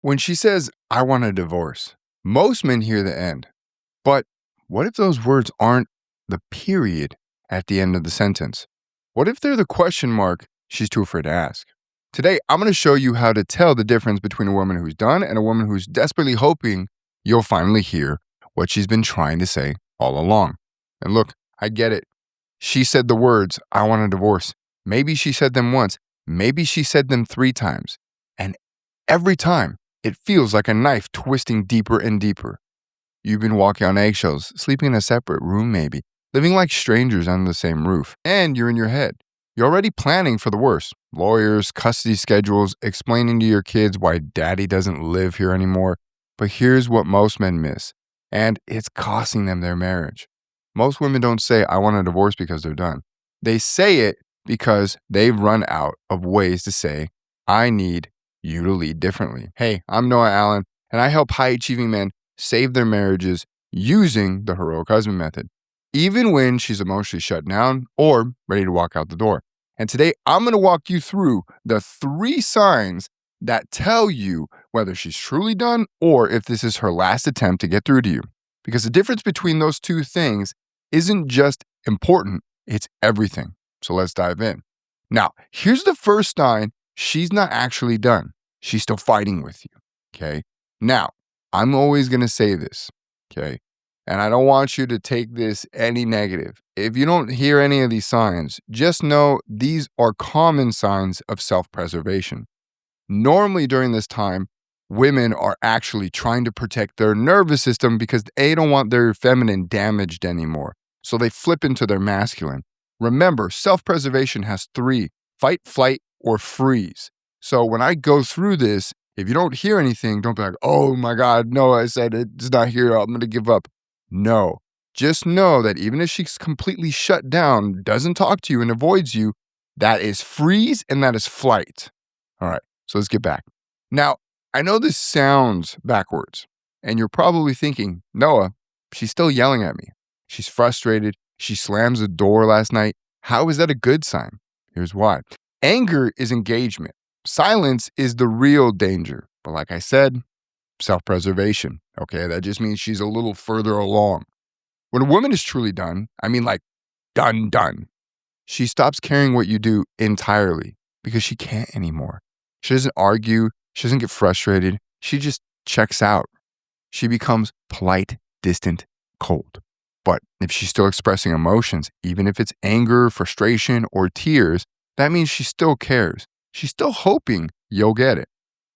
When she says, I want a divorce, most men hear the end. But what if those words aren't the period at the end of the sentence? What if they're the question mark she's too afraid to ask? Today, I'm going to show you how to tell the difference between a woman who's done and a woman who's desperately hoping you'll finally hear what she's been trying to say all along. And look, I get it. She said the words, I want a divorce. Maybe she said them once. Maybe she said them 3 times. And every time, it feels like a knife twisting deeper and deeper. You've been walking on eggshells, sleeping in a separate room maybe, living like strangers under the same roof, and you're in your head. You're already planning for the worst. Lawyers, custody schedules, explaining to your kids why daddy doesn't live here anymore. But here's what most men miss, and it's costing them their marriage. Most women don't say, I want a divorce because they're done. They say it because they've run out of ways to say, I need you to lead differently. Hey, I'm Noah Allen, and I help high-achieving men save their marriages using the heroic husband method, even when she's emotionally shut down or ready to walk out the door. And today, I'm going to walk you through the 3 signs that tell you whether she's truly done or if this is her last attempt to get through to you. Because the difference between those 2 things isn't just important, it's everything. So let's dive in. Now, here's the first sign she's not actually done. She's still fighting with you, okay? Now, I'm always going to say this, okay? And I don't want you to take this any negative. If you don't hear any of these signs, just know these are common signs of self-preservation. Normally during this time, women are actually trying to protect their nervous system because they don't want their feminine damaged anymore. So they flip into their masculine. Remember, self-preservation has 3: fight, flight, or freeze. So when I go through this, if you don't hear anything, don't be like, oh my God, no, I said it's not here, I'm going to give up. No, just know that even if she's completely shut down, doesn't talk to you and avoids you, that is freeze and that is flight. All right, so let's get back. Now, I know this sounds backwards, and you're probably thinking, Noah, she's still yelling at me. She's frustrated. She slams the door last night. How is that a good sign? Here's why. Anger is engagement. Silence is the real danger. But like I said, self-preservation. Okay, that just means she's a little further along. When a woman is truly done, I mean like done, she stops caring what you do entirely because she can't anymore. She doesn't argue. She doesn't get frustrated. She just checks out. She becomes polite, distant, cold. But if she's still expressing emotions, even if it's anger, frustration, or tears, that means she still cares. She's still hoping you'll get it.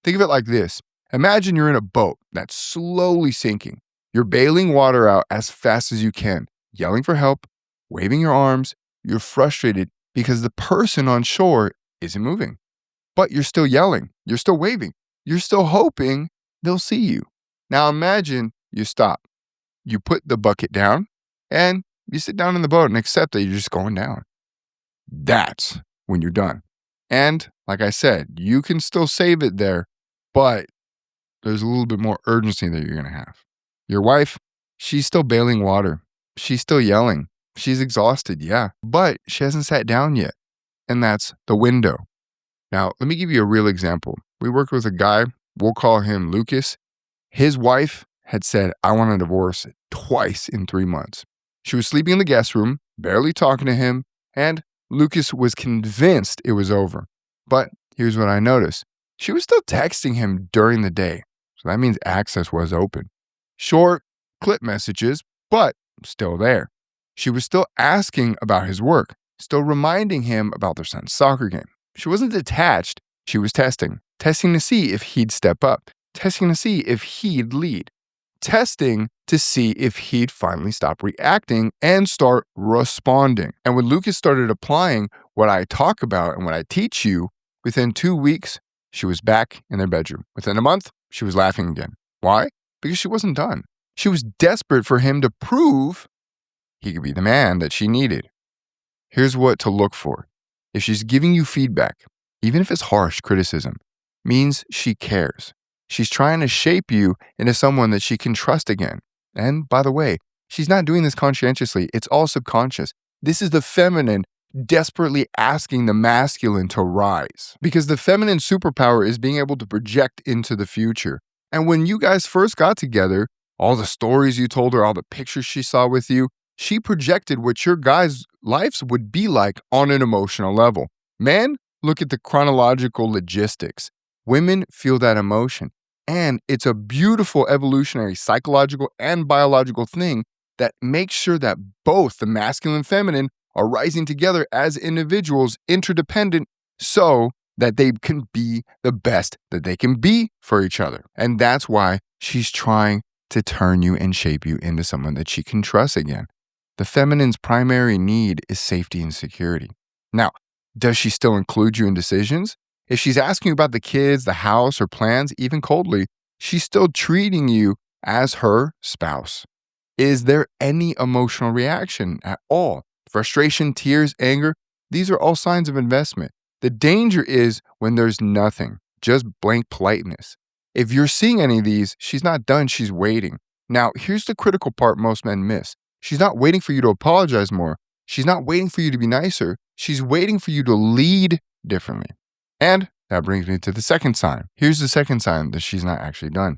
Think of it like this. Imagine you're in a boat that's slowly sinking. You're bailing water out as fast as you can, yelling for help, waving your arms. You're frustrated because the person on shore isn't moving. But you're still yelling. You're still waving. You're still hoping they'll see you. Now imagine you stop. You put the bucket down and you sit down in the boat and accept that you're just going down. That's when you're done. And like I said, you can still save it there, but there's a little bit more urgency that you're going to have. Your wife, she's still bailing water. She's still yelling. She's exhausted, yeah, but she hasn't sat down yet. And that's the window. Now, let me give you a real example. We worked with a guy, we'll call him Lucas. His wife had said, I want a divorce twice in 3 months. She was sleeping in the guest room, barely talking to him, and Lucas was convinced it was over. But here's what I noticed. She was still texting him during the day. So that means access was open. Short, clip messages, but still there. She was still asking about his work, still reminding him about their son's soccer game. She wasn't detached. She was testing to see if he'd step up, testing to see if he'd lead, testing to see if he'd finally stop reacting and start responding. And when Lucas started applying what I talk about and what I teach you, within 2 weeks, she was back in their bedroom. Within a month, she was laughing again. Why? Because she wasn't done. She was desperate for him to prove he could be the man that she needed. Here's what to look for. If she's giving you feedback, even if it's harsh criticism, means she cares. She's trying to shape you into someone that she can trust again. And by the way, she's not doing this conscientiously. It's all subconscious. This is the feminine desperately asking the masculine to rise. Because the feminine superpower is being able to project into the future. And when you guys first got together, all the stories you told her, all the pictures she saw with you, she projected what your guys' lives would be like on an emotional level. Men, look at the chronological logistics. Women feel that emotion. And it's a beautiful evolutionary, psychological, and biological thing that makes sure that both the masculine and feminine are rising together as individuals, interdependent, so that they can be the best that they can be for each other. And that's why she's trying to turn you and shape you into someone that she can trust again. The feminine's primary need is safety and security. Now, does she still include you in decisions? If she's asking you about the kids, the house, or plans, even coldly, she's still treating you as her spouse. Is there any emotional reaction at all? Frustration, tears, anger, these are all signs of investment. The danger is when there's nothing, just blank politeness. If you're seeing any of these, she's not done, she's waiting. Now, here's the critical part most men miss. She's not waiting for you to apologize more. She's not waiting for you to be nicer. She's waiting for you to lead differently. And that brings me to the second sign. Here's the second sign that she's not actually done.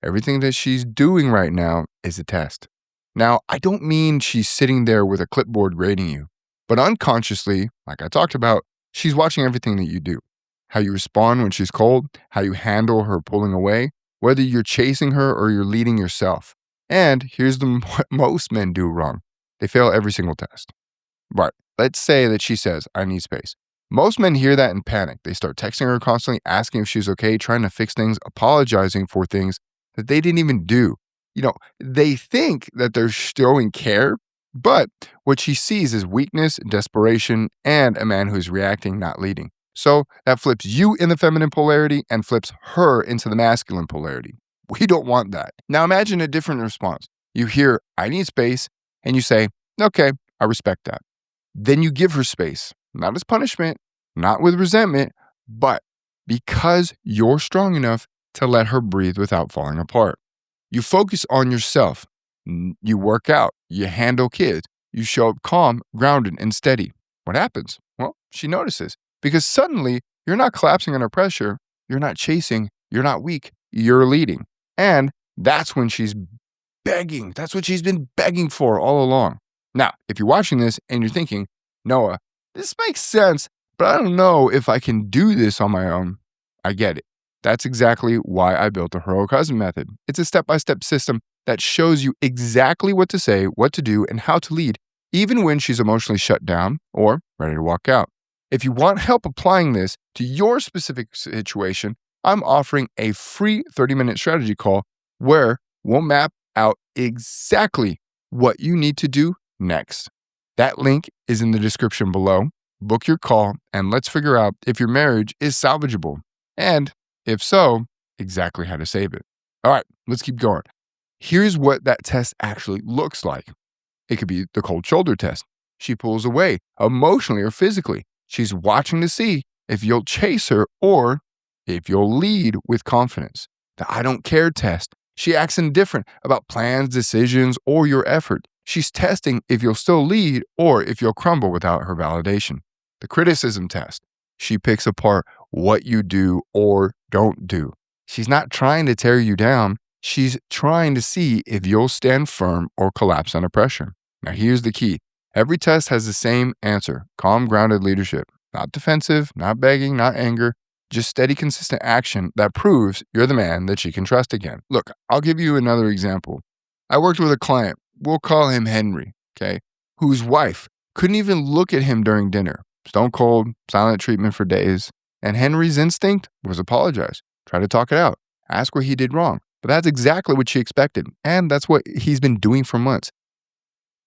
Everything that she's doing right now is a test. Now, I don't mean she's sitting there with a clipboard grading you, but unconsciously, like I talked about, she's watching everything that you do. How you respond when she's cold, how you handle her pulling away, whether you're chasing her or you're leading yourself. And here's what most men do wrong. They fail every single test. Right. Let's say that she says, I need space. Most men hear that and panic. They start texting her constantly, asking if she's okay, trying to fix things, apologizing for things that they didn't even do. They think that they're showing care, but what she sees is weakness, desperation, and a man who's reacting, not leading. So that flips you in the feminine polarity and flips her into the masculine polarity. We don't want that. Now imagine a different response. You hear, I need space, and you say, okay, I respect that. Then you give her space, not as punishment, not with resentment, but because you're strong enough to let her breathe without falling apart. You focus on yourself. You work out. You handle kids. You show up calm, grounded, and steady. What happens? Well, she notices because suddenly you're not collapsing under pressure. You're not chasing. You're not weak. You're leading. And that's when she's begging. That's what she's been begging for all along. Now, if you're watching this and you're thinking, Noah, this makes sense, but I don't know if I can do this on my own. I get it. That's exactly why I built the Heroic Husband Method. It's a step-by-step system that shows you exactly what to say, what to do, and how to lead, even when she's emotionally shut down or ready to walk out. If you want help applying this to your specific situation, I'm offering a free 30-minute strategy call where we'll map out exactly what you need to do next. That link is in the description below. Book your call and let's figure out if your marriage is salvageable. And if so, exactly how to save it. All right, let's keep going. Here's what that test actually looks like. It could be the cold shoulder test. She pulls away emotionally or physically. She's watching to see if you'll chase her or if you'll lead with confidence. The I don't care test. She acts indifferent about plans, decisions, or your effort. She's testing if you'll still lead or if you'll crumble without her validation. The criticism test. She picks apart what you do or don't do. She's not trying to tear you down. She's trying to see if you'll stand firm or collapse under pressure. Now, here's the key. Every test has the same answer: calm, grounded leadership. Not defensive, not begging, not anger, just steady, consistent action that proves you're the man that she can trust again. Look, I'll give you another example. I worked with a client, we'll call him Henry, okay, whose wife couldn't even look at him during dinner. Stone cold, silent treatment for days. And Henry's instinct was apologize, try to talk it out, ask what he did wrong. But that's exactly what she expected. And that's what he's been doing for months.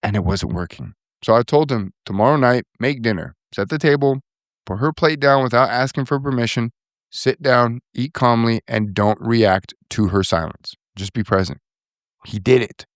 And it wasn't working. So I told him, tomorrow night, make dinner, set the table, put her plate down without asking for permission, sit down, eat calmly, and don't react to her silence. Just be present. He did it.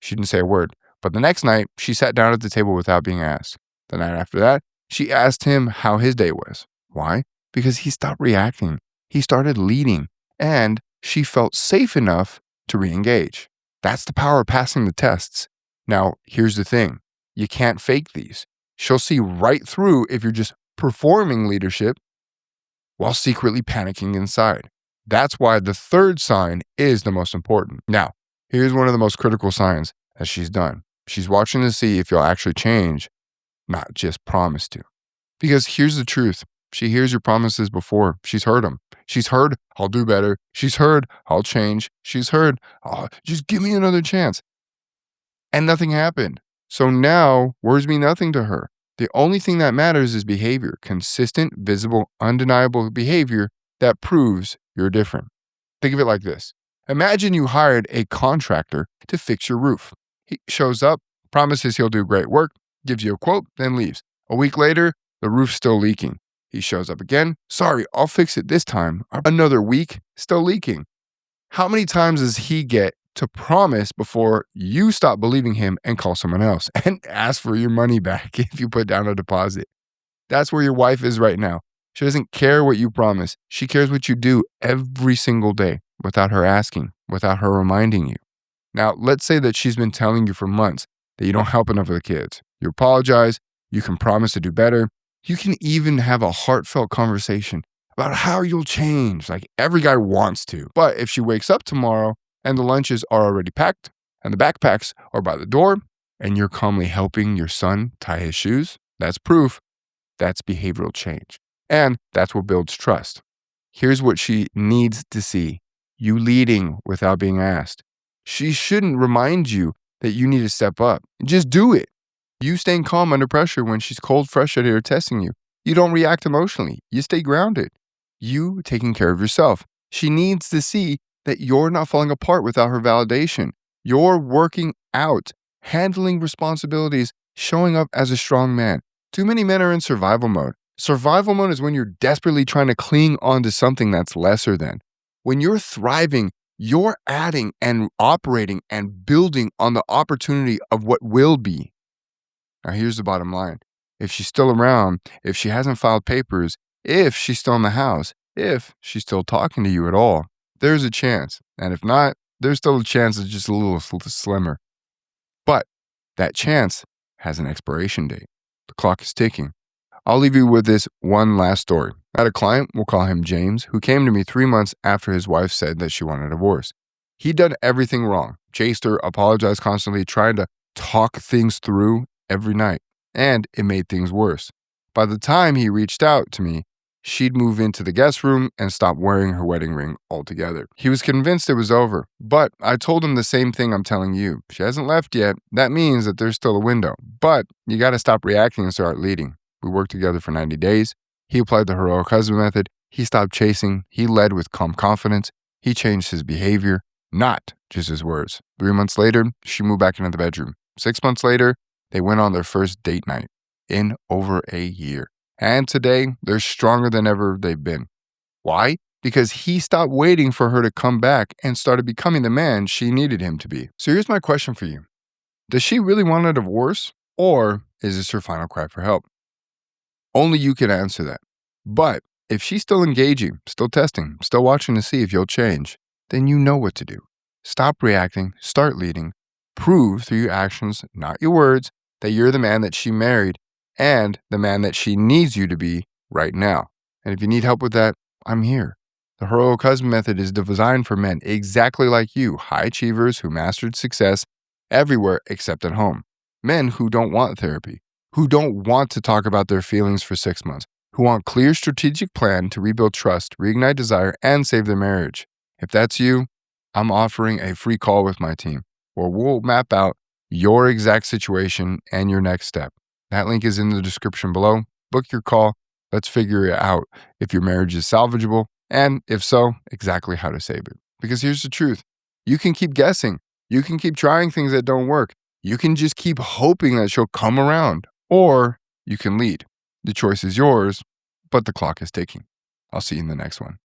She didn't say a word. But the next night, she sat down at the table without being asked. The night after that, she asked him how his day was. Why? Because he stopped reacting. He started leading. And she felt safe enough to re-engage. That's the power of passing the tests. Now, here's the thing. You can't fake these. She'll see right through if you're just performing leadership while secretly panicking inside. That's why the third sign is the most important. Now, here's one of the most critical signs that she's done. She's watching to see if you'll actually change, not just promise to. Because here's the truth. She hears your promises before. She's heard them. She's heard, I'll do better. She's heard, I'll change. She's heard, oh, just give me another chance. And nothing happened. So now words mean nothing to her. The only thing that matters is behavior, consistent, visible, undeniable behavior that proves you're different. Think of it like this. Imagine you hired a contractor to fix your roof. He shows up, promises he'll do great work, gives you a quote, then leaves. A week later, the roof's still leaking. He shows up again. Sorry, I'll fix it this time. Another week, still leaking. How many times does he get to promise before you stop believing him and call someone else and ask for your money back if you put down a deposit? That's where your wife is right now. She doesn't care what you promise. She cares what you do every single day without her asking, without her reminding you. Now, let's say that she's been telling you for months that you don't help enough with the kids. You apologize. You can promise to do better. You can even have a heartfelt conversation about how you'll change. Like every guy wants to. But if she wakes up tomorrow and the lunches are already packed and the backpacks are by the door and you're calmly helping your son tie his shoes, that's proof. That's behavioral change. And that's what builds trust. Here's what she needs to see. You leading without being asked. She shouldn't remind you that you need to step up. Just do it. You staying calm under pressure when she's cold, frustrated, or testing you. You don't react emotionally. You stay grounded. You taking care of yourself. She needs to see that you're not falling apart without her validation. You're working out, handling responsibilities, showing up as a strong man. Too many men are in survival mode. Survival mode is when you're desperately trying to cling onto something that's lesser than. When you're thriving, you're adding and operating and building on the opportunity of what will be. Now, here's the bottom line. If she's still around, if she hasn't filed papers, if she's still in the house, if she's still talking to you at all, there's a chance. And if not, there's still a chance it's just a little slimmer. But that chance has an expiration date. The clock is ticking. I'll leave you with this one last story. I had a client, we'll call him James, who came to me 3 months after his wife said that she wanted a divorce. He'd done everything wrong, chased her, apologized constantly, trying to talk things through every night, and it made things worse. By the time he reached out to me, she'd move into the guest room and stop wearing her wedding ring altogether. He was convinced it was over, but I told him the same thing I'm telling you. She hasn't left yet. That means that there's still a window, but you got to stop reacting and start leading. We worked together for 90 days. He applied the heroic husband method. He stopped chasing. He led with calm confidence. He changed his behavior, not just his words. 3 months later, she moved back into the bedroom. 6 months later, they went on their first date night in over a year. And today, they're stronger than ever they've been. Why? Because he stopped waiting for her to come back and started becoming the man she needed him to be. So here's my question for you. Does she really want a divorce, or is this her final cry for help? Only you can answer that. But if she's still engaging, still testing, still watching to see if you'll change, then you know what to do. Stop reacting, start leading, prove through your actions, not your words, that you're the man that she married and the man that she needs you to be right now. And if you need help with that, I'm here. The heroic husband method is designed for men exactly like you, high achievers who mastered success everywhere except at home. Men who don't want therapy, who don't want to talk about their feelings for 6 months, who want clear strategic plan to rebuild trust, reignite desire, and save their marriage. If that's you, I'm offering a free call with my team where we'll map out your exact situation and your next step. That link is in the description below. Book your call. Let's figure it out if your marriage is salvageable, and if so, exactly how to save it. Because here's the truth. You can keep guessing. You can keep trying things that don't work. You can just keep hoping that she'll come around, or you can lead. The choice is yours, but the clock is ticking. I'll see you in the next one.